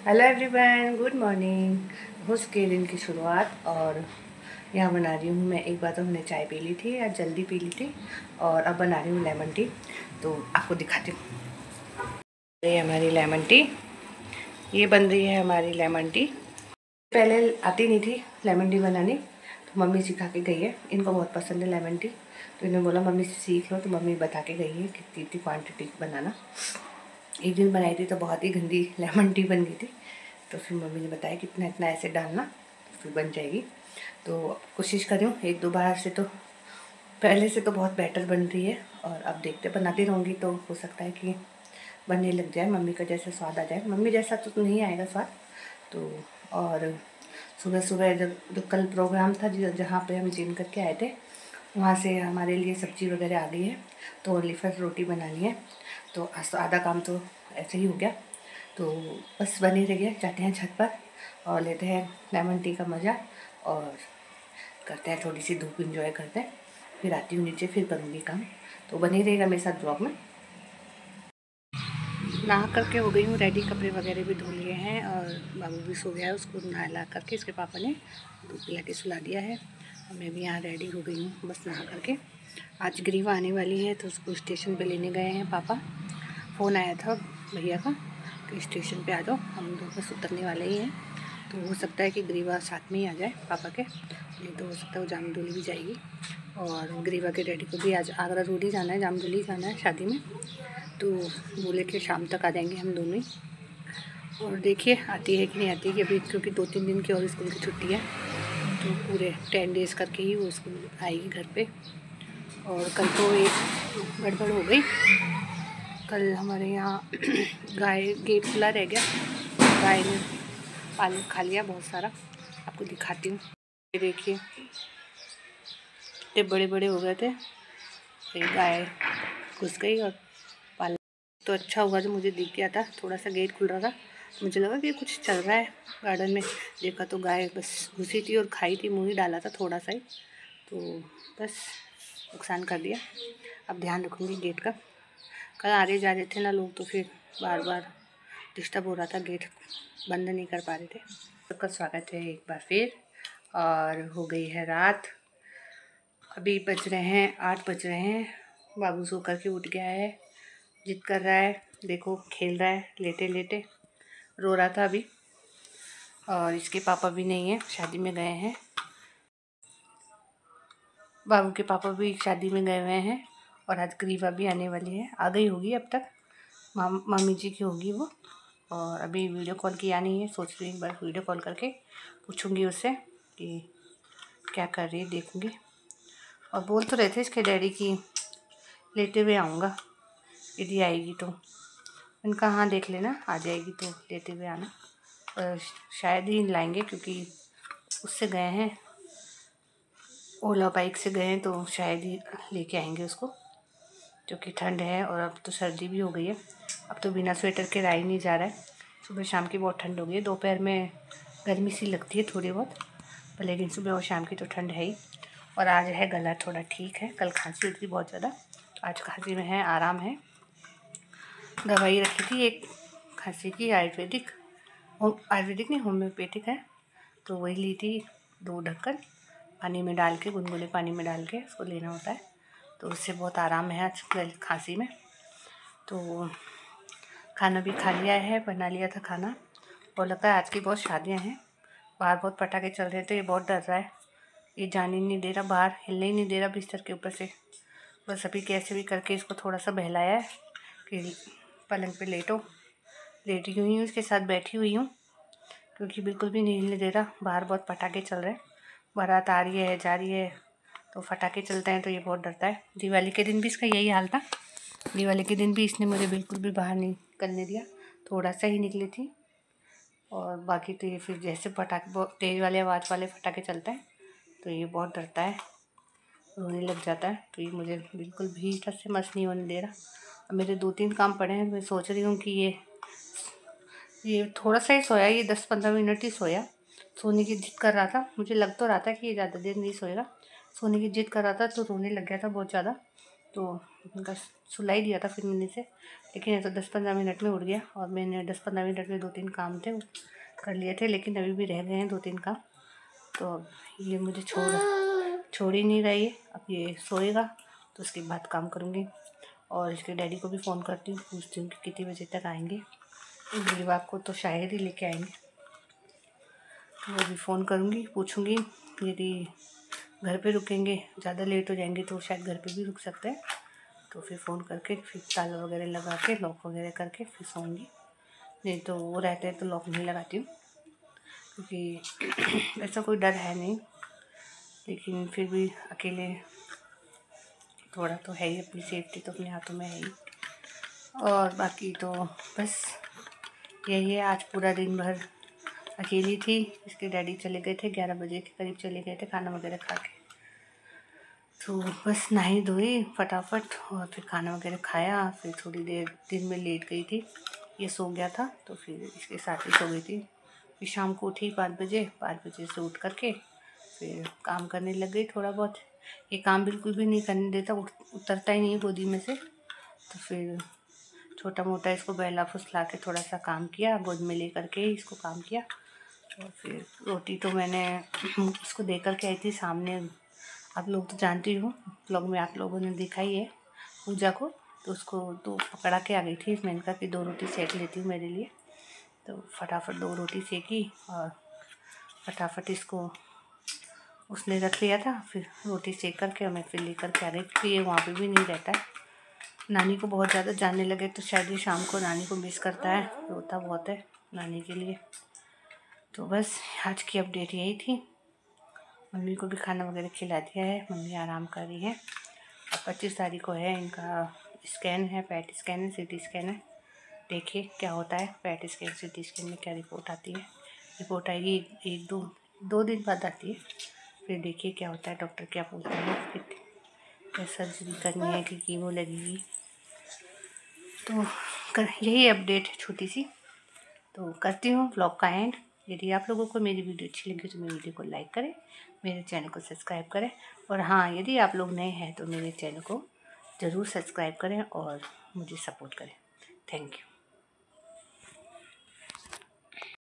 Hello everyone, good morning. हो चुकी है दिन की शुरुआत और यहाँ बना रही हूँ मैं। एक बार तो हमने चाय पी ली थी, आज जल्दी पी ली थी और अब बना रही हूँ लेमन टी। तो आपको दिखाती हूँ। ये हमारी लेमन टी, ये बन रही है हमारी लेमन टी। पहले आती नहीं थी लेमन टी बनानी, तो मम्मी सिखा के गई है। इनको बहुत पसंद है लेमन टी, तो इन्होंने बोला मम्मी से सीख लो। तो मम्मी बता के गई है कितनी कितनी क्वान्टिटी बनाना। एक दिन बनाई थी तो बहुत ही गंदी लेमन टी बन गई थी, तो फिर मम्मी ने बताया कि इतना इतना ऐसे डालना तो फिर बन जाएगी। तो कोशिश कर रही हूँ एक दो बार से, तो पहले से तो बहुत बेटर बन रही है और अब देखते बनाती रहूँगी तो हो सकता है कि बनने लग जाए, मम्मी का जैसा स्वाद आ जाए। मम्मी जैसा तो नहीं आएगा स्वाद तो। और सुबह सुबह जब जो कल प्रोग्राम था जहाँ पे हम जिम करके आए थे, वहाँ से हमारे लिए सब्ज़ी वगैरह आ गई है, तो ओनली फर्स्ट रोटी बनानी है। तो आज तो आधा काम तो ऐसे ही हो गया, तो बस बने रहिए। जाते हैं छत पर और लेते हैं लेमन टी का मज़ा और करते हैं थोड़ी सी धूप इंजॉय करते हैं। फिर आती हूँ नीचे, फिर करूँगी काम। तो बने रहेगा मेरे साथ ब्लॉग में। नहा करके हो गई हूँ रेडी, कपड़े वगैरह भी धो लिए हैं और बाबू भी सो गया है। उसको नहला करके इसके पापा ने दूध पिला के सुला दिया है और मैं भी यहाँ रेडी हो गई हूँ बस नहा करके। आज ग्रीवा आने वाली है तो उसको स्टेशन पे लेने गए हैं पापा। फ़ोन आया था भैया का कि स्टेशन पे आ जाओ, हम लोग बस उतरने वाले ही हैं। तो हो सकता है कि ग्रीवा साथ में ही आ जाए पापा के, नहीं तो हो सकता है वो जामडोली भी जाएगी। और ग्रीवा के डैडी को भी आज आगरा रोड ही जाना है, जामडोली जाना है शादी में, तो बोले कि शाम तक आ जाएंगे हम दोनों ही। और देखिए आती है कि नहीं आती है अभी, क्योंकि 2-3 दिन की और स्कूल की छुट्टी है, तो पूरे 10 डेज़ करके ही वो स्कूल आएगी घर पे। और कल तो एक गड़बड़ हो गई, कल हमारे यहाँ गाय गेट खुला रह गया, गाय ने पानी खा लिया बहुत सारा। आपको दिखाती हूँ, ये देखिए इतने बड़े बड़े हो गए थे, फिर गाय घुस गई और पाला। तो अच्छा हुआ जो मुझे दिख गया था, थोड़ा सा गेट खुल रहा था, मुझे लगा कि कुछ चल रहा है गार्डन में। देखा तो गाय बस घुसी थी और खाई थी, मुँह ही डाला था थोड़ा सा ही, तो बस नुकसान कर दिया। अब ध्यान रखूँगी गेट का। कल आ रहे जा रहे थे ना लोग, तो फिर बार बार डिस्टर्ब हो रहा था, गेट बंद नहीं कर पा रहे थे। सबका स्वागत है एक बार फिर। और हो गई है रात, अभी बज रहे हैं 8 बज रहे हैं। बाबू सो कर के उठ गया है, जिद कर रहा है, देखो खेल रहा है लेटे लेटे, रो रहा था अभी। और इसके पापा भी नहीं है, शादी में गए हैं। बाबू के पापा भी शादी में गए हुए हैं और आज ग्रीवा भी आने वाली है, आ गई होगी अब तक, मामी जी की होगी वो। और अभी वीडियो कॉल किया नहीं है, सोच रही हूँ एक बार वीडियो कॉल करके पूछूंगी उससे कि क्या कर रही है, देखूंगी। और बोल तो रहे थे इसके डैडी की लेटे हुए आऊँगा यदि आएगी तो। इनका हाँ देख लेना, आ जाएगी तो लेते हुए आना। शायद ही लाएंगे क्योंकि उससे गए हैं, ओला बाइक से गए हैं, तो शायद ही लेके आएंगे उसको, क्योंकि ठंड है और अब तो सर्दी भी हो गई है। अब तो बिना स्वेटर के रहा ही नहीं जा रहा है। सुबह शाम की बहुत ठंड हो गई है, दोपहर में गर्मी सी लगती है थोड़ी बहुत, पर लेकिन सुबह और शाम की तो ठंड है ही। और आज है गला थोड़ा ठीक है, कल खांसी हुई थी बहुत ज़्यादा, आज खांसी में है, आराम है। दवाई रखी थी एक खांसी की, आयुर्वेदिक नहीं होम्योपैथिक है, तो वही ली थी 2 ढक्कन, पानी में डाल के, गुनगुने पानी में डाल के उसको लेना होता है, तो उससे बहुत आराम है आज खांसी में। तो खाना भी खा लिया है, बना लिया था खाना। और लगता है आज की बहुत शादियाँ हैं, बाहर बहुत पटाखे चल रहे थे, ये बहुत डर रहा है, ये जाने नहीं दे रहा बाहर, हिलने ही नहीं दे रहा बिस्तर के ऊपर से। बस अभी कैसे भी करके इसको थोड़ा सा बहलाया है कि पलंग पे लेटी हुई हूँ, इसके साथ बैठी हुई हूँ, क्योंकि बिल्कुल भी नहीं हिलने दे रहा। बाहर बहुत पटाखे चल रहे हैं, बारात आ रही है जा रही है, तो पटाखे चलते हैं तो ये बहुत डरता है। दिवाली के दिन भी इसका यही हाल था, दिवाली के दिन भी इसने मुझे बिल्कुल भी बाहर नहीं निकलने दिया, थोड़ा सा ही निकली थी। और बाकी तो ये फिर जैसे पटाखे बहुत तेज़ वाले आवाज़ वाले पटाखे चलते हैं तो ये बहुत डरता है, रोने लग जाता है। तो ये मुझे बिल्कुल भी टस से मस नहीं होने दे रहा। अब मेरे 2-3 काम पड़े हैं, मैं सोच रही हूँ कि ये थोड़ा सा ही सोया, ये 10-15 मिनट ही सोया, सोने की जिद कर रहा था। मुझे लग तो रहा था कि ये ज़्यादा देर नहीं सोएगा, सोने की जिद कर रहा था तो रोने लग गया था बहुत ज़्यादा, तो उनका सुला ही दिया था फिर मैंने से। लेकिन ये तो 10-15 मिनट में उठ गया और मैंने 10-15 मिनट में 2-3 काम थे वो कर लिए थे, लेकिन अभी भी रह गए हैं 2-3 काम। तो अब ये मुझे छोड़ ही नहीं रहा है। अब ये सोएगा तो उसके बाद काम करूँगी। और इसके डैडी को भी फ़ोन करती हूँ, पूछती हूँ कि कितने बजे तक आएंगे। गुरुवार को तो शायद ही लेके आएंगे, तो वो भी फ़ोन करूँगी, पूछूँगी। यदि घर पे रुकेंगे, ज़्यादा लेट हो जाएंगे तो शायद घर पे भी रुक सकते हैं। तो फिर फ़ोन करके फिर ताला वगैरह लगा के लॉक वगैरह करके फिर सोऊंगी। नहीं तो वो रहते हैं तो लॉक नहीं लगाती हूँ, क्योंकि ऐसा कोई डर है नहीं, लेकिन फिर भी अकेले थोड़ा तो है ही, अपनी सेफ्टी तो अपने हाथों में है ही। और बाकी तो बस यही है। आज पूरा दिन भर अकेली थी। इसके डैडी चले गए थे, 11 बजे के करीब चले गए थे खाना वगैरह खा के। तो बस नहाई धोई फटाफट और फिर खाना वगैरह खाया। फिर थोड़ी देर दिन में लेट गई थी, ये सो गया था तो फिर इसके साथ ही सो गई थी। फिर शाम को उठी 5 बजे, 5 बजे से उठ करके फिर काम करने लग गई थोड़ा बहुत। ये काम बिल्कुल भी नहीं करने देता, उतरता ही नहीं गोदी में से। तो फिर छोटा मोटा इसको बहला फुसला के थोड़ा सा काम किया, गोद में ले करके ही इसको काम किया। और फिर रोटी तो मैंने इसको दे कर के आई थी सामने। आप लोग तो जानती हो, ब्लॉग में आप लोगों ने देखा ही है पूजा को। तो उसको तो पकड़ा के आ गई थी। मैंने कहा कि 2 रोटी सेक लेती हूँ मेरे लिए। तो फटाफट 2 रोटी सेकी और फटाफट इसको उसने रख लिया था। फिर रोटी सेक करके मैं फिर लेकर के आ गई, क्योंकि ये वहाँ पे भी नहीं रहता है। नानी को बहुत ज़्यादा जानने लगे तो शायद ये शाम को नानी को मिस करता है, रोता बहुत है नानी के लिए। तो बस आज की अपडेट यही थी। मम्मी को भी खाना वगैरह खिला दिया है, मम्मी आराम कर रही है। अब 25 तारीख को है इनका स्कैन है, पैट स्कैन है, CT स्कैन है। देखिए क्या होता है, पैट स्कैन CT स्कैन में क्या रिपोर्ट आती है। रिपोर्ट आएगी 1-2 दिन बाद आती है। फिर देखिए क्या होता है, डॉक्टर क्या बोलते हैं, क्या सर्जरी करनी है कि कीमो लगेगी। तो यही अपडेट है छोटी सी। तो करती हूँ व्लॉग का एंड। यदि आप लोगों को मेरी वीडियो अच्छी लगी तो मेरी वीडियो को लाइक करें, मेरे चैनल को सब्सक्राइब करें। और हाँ, यदि आप लोग नए हैं तो मेरे चैनल को ज़रूर सब्सक्राइब करें और मुझे सपोर्ट करें। Thank you.